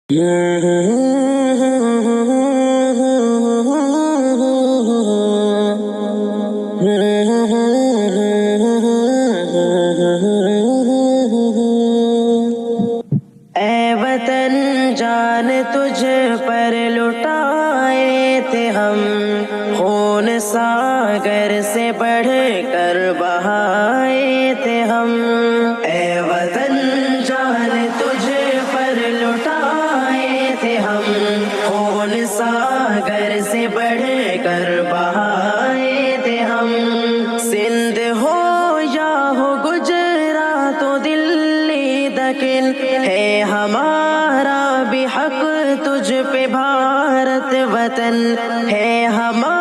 اے وطن جان تجھ پر لٹائے تھے ہم، خون ساگر سے بڑھ کر بہائے تھے ہم۔ اے وطن جان تجھ پر لٹائے تھے ہم، خون ساگر سے بڑھ کر بہائے تھے ہم۔ سندھ ہو یا ہو گجرات و دلی دکن، ہے ہمارا بھی حق تجھ پہ بھارت وطن، ہے ہمارا